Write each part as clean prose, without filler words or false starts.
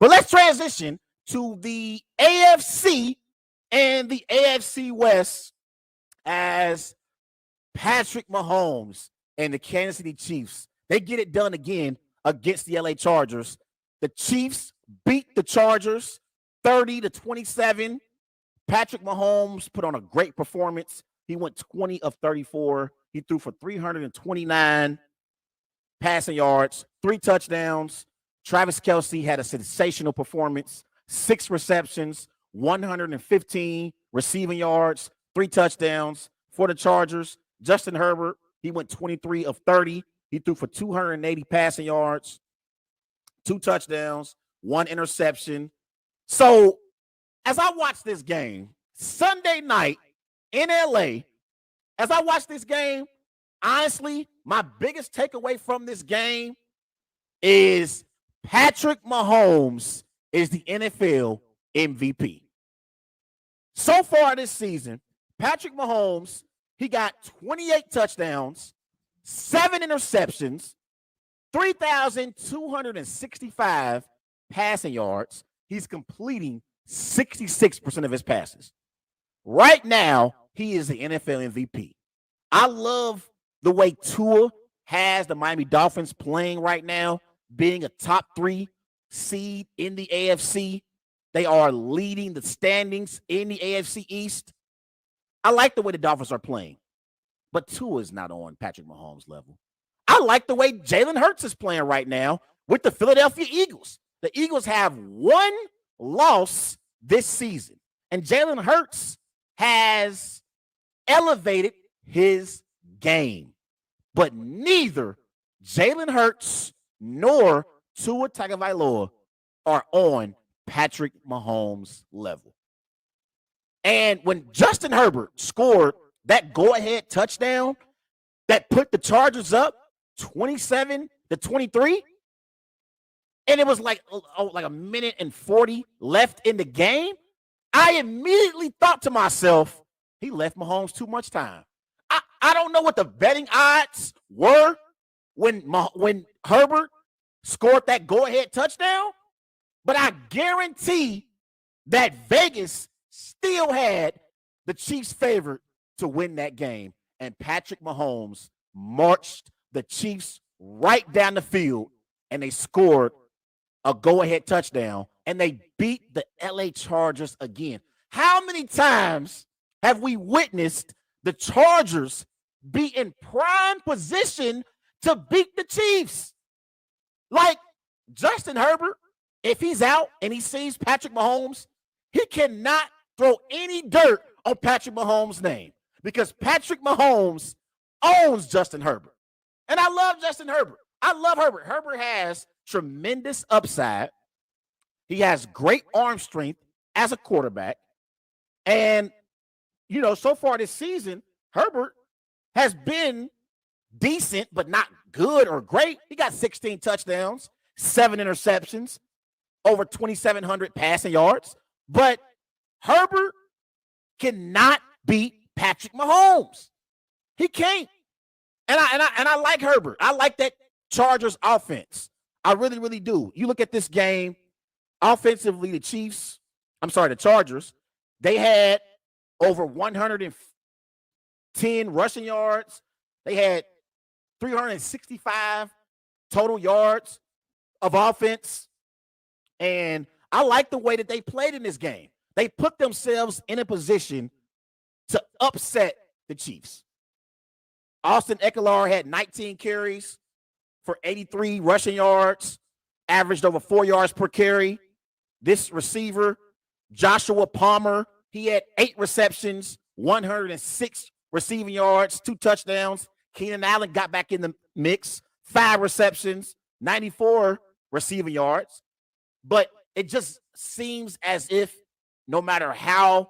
But let's transition to the AFC and the AFC West as Patrick Mahomes and the Kansas City Chiefs. They get it done again against the LA Chargers. The Chiefs beat the Chargers 30-27. Patrick Mahomes put on a great performance. He went 20 of 34. He threw for 329 passing yards, 3 touchdowns. Travis Kelce had a sensational performance, 6 receptions, 115 receiving yards, 3 touchdowns for the Chargers. Justin Herbert, he went 23 of 30. He threw for 280 passing yards, 2 touchdowns, 1 interception. So as I watch this game Sunday night in LA, as I watch this game, honestly, my biggest takeaway from this game is Patrick Mahomes is the NFL MVP. So far this season, Patrick Mahomes, he got 28 touchdowns, 7 interceptions, 3,265 passing yards. He's completing 66% of his passes. Right now, he is the NFL MVP. I love the way Tua has the Miami Dolphins playing right now, being a top 3 seed in the AFC. They are leading the standings in the AFC East. I like the way the Dolphins are playing, but Tua is not on Patrick Mahomes' level. I like the way Jalen Hurts is playing right now with the Philadelphia Eagles. The Eagles have 1 loss this season, and Jalen Hurts has elevated his game. But neither Jalen Hurts nor Tua Tagovailoa are on Patrick Mahomes' level. And when Justin Herbert scored that go-ahead touchdown that put the Chargers up 27-23, and it was like a minute and 40 left in the game, I immediately thought to myself, he left Mahomes too much time. I don't know what the betting odds were when Herbert scored that go-ahead touchdown, but I guarantee that Vegas still had the Chiefs favored to win that game, and Patrick Mahomes marched the Chiefs right down the field, and they scored a go-ahead touchdown, and they beat the LA Chargers again. How many times have we witnessed the Chargers be in prime position to beat the Chiefs? Like Justin Herbert, if he's out and he sees Patrick Mahomes, he cannot throw any dirt on Patrick Mahomes' name because Patrick Mahomes owns Justin Herbert. And I love Justin Herbert. I love Herbert. Herbert has tremendous upside. He has great arm strength as a quarterback. And, so far this season, Herbert has been decent, but not good or great. He got 16 touchdowns, 7 interceptions, over 2,700 passing yards. But Herbert cannot beat Patrick Mahomes. He can't. And I like Herbert. I like that Chargers offense. I really, really do. You look at this game, offensively, the Chargers, they had over 110 rushing yards. They had 365 total yards of offense. And I like the way that they played in this game. They put themselves in a position to upset the Chiefs. Austin Eckler had 19 carries for 83 rushing yards, averaged over 4 yards per carry. This receiver, Joshua Palmer, he had 8 receptions, 106 receiving yards, 2 touchdowns. Keenan Allen got back in the mix, 5 receptions, 94 receiving yards. But it just seems as if no matter how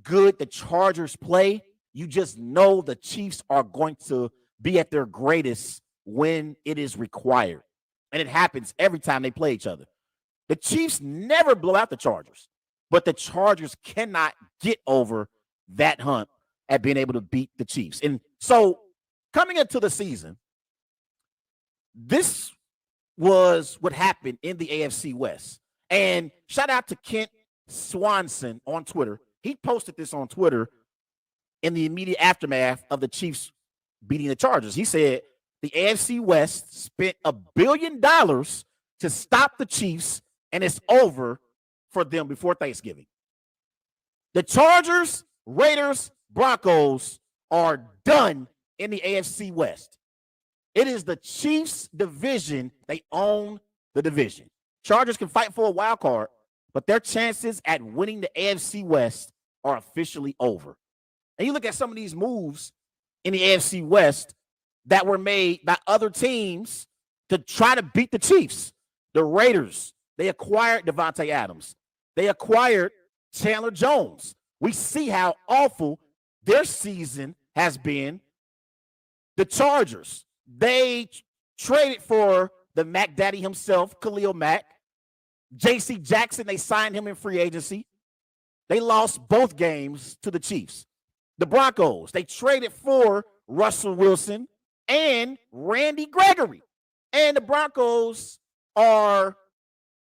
good the Chargers play, you just know the Chiefs are going to be at their greatest when it is required. And it happens every time they play each other. The Chiefs never blow out the Chargers, but the Chargers cannot get over that hump at being able to beat the Chiefs. And so coming into the season, this was what happened in the AFC West. And shout out to Kent Swanson on Twitter. He posted this on Twitter in the immediate aftermath of the Chiefs beating the Chargers. He said the AFC West spent $1 billion to stop the Chiefs, and it's over for them before Thanksgiving. The Chargers, Raiders, Broncos are done in the AFC West. It is the Chiefs division. They own the division. Chargers can fight for a wild card, but their chances at winning the AFC West are officially over. And you look at some of these moves in the AFC West that were made by other teams to try to beat the Chiefs. The Raiders, they acquired Devontae Adams. They acquired Chandler Jones. We see how awful their season has been. The Chargers, they traded for the Mac Daddy himself, Khalil Mack. J.C. Jackson, they signed him in free agency. They lost both games to the Chiefs. The Broncos, they traded for Russell Wilson and Randy Gregory. And the Broncos are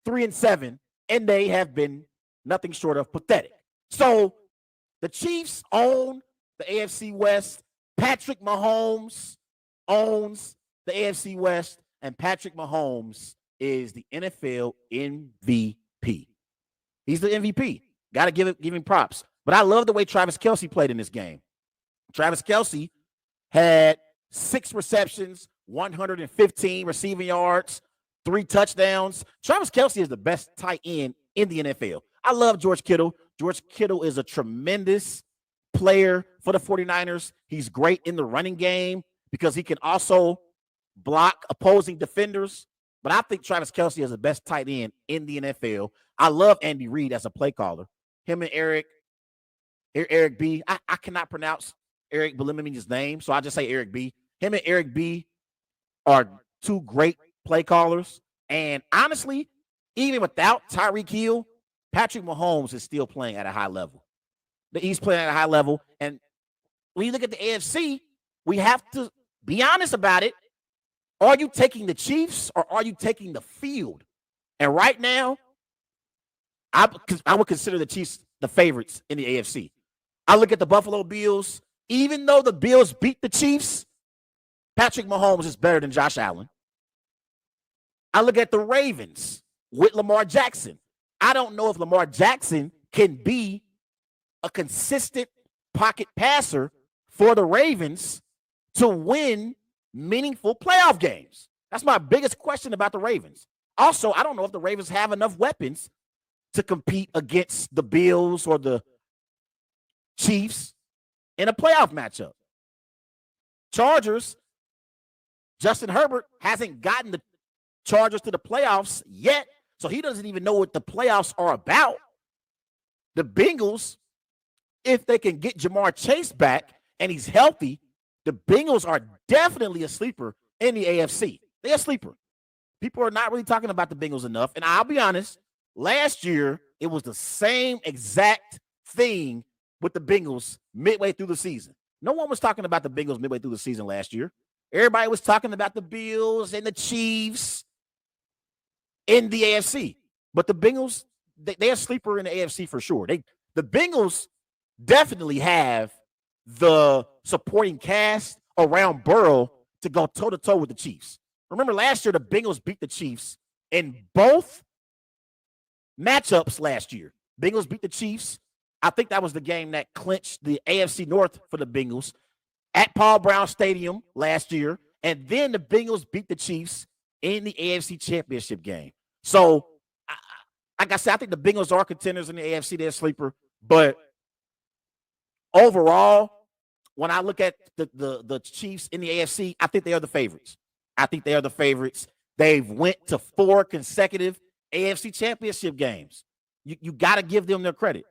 3-7, and they have been nothing short of pathetic. So the Chiefs own the AFC West. Patrick Mahomes owns the AFC West, and Patrick Mahomes is the NFL MVP. He's the MVP. Got to give him props. But I love the way Travis Kelce played in this game. Travis Kelce had 6 receptions, 115 receiving yards, 3 touchdowns. Travis Kelce is the best tight end in the NFL. I love George Kittle. George Kittle is a tremendous player for the 49ers. He's great in the running game because he can also block opposing defenders. But I think Travis Kelce is the best tight end in the NFL. I love Andy Reid as a play caller. Him and Eric B. I cannot pronounce Eric Bieniemy's name, so I just say Eric B. Him and Eric B. are 2 great play callers. And honestly, even without Tyreek Hill, Patrick Mahomes is still playing at a high level. He's playing at a high level. And when you look at the AFC, we have to be honest about it. Are you taking the Chiefs or are you taking the field? And right now, I would consider the Chiefs the favorites in the AFC. I look at the Buffalo Bills. Even though the Bills beat the Chiefs, Patrick Mahomes is better than Josh Allen. I look at the Ravens with Lamar Jackson. I don't know if Lamar Jackson can be a consistent pocket passer for the Ravens to win meaningful playoff games. That's my biggest question about the Ravens. Also, I don't know if the Ravens have enough weapons to compete against the Bills or the Chiefs in a playoff matchup. Chargers, Justin Herbert hasn't gotten the Chargers to the playoffs yet, so he doesn't even know what the playoffs are about. The Bengals, if they can get Jamar Chase back and he's healthy, the Bengals are definitely a sleeper in the AFC. They're a sleeper. People are not really talking about the Bengals enough. And I'll be honest, last year, it was the same exact thing with the Bengals midway through the season. No one was talking about the Bengals midway through the season last year. Everybody was talking about the Bills and the Chiefs in the AFC. But the Bengals, they're a sleeper in the AFC for sure. The Bengals definitely have the supporting cast around Burrow to go toe-to-toe with the Chiefs. Remember last year, the Bengals beat the Chiefs in both matchups last year. Bengals beat the Chiefs. I think that was the game that clinched the AFC North for the Bengals at Paul Brown Stadium last year. And then the Bengals beat the Chiefs in the AFC Championship game. So, like I said, I think the Bengals are contenders in the AFC. They're a sleeper. But overall, when I look at the Chiefs in the AFC, I think they are the favorites. They've went to 4 consecutive AFC Championship games. You got to give them their credit.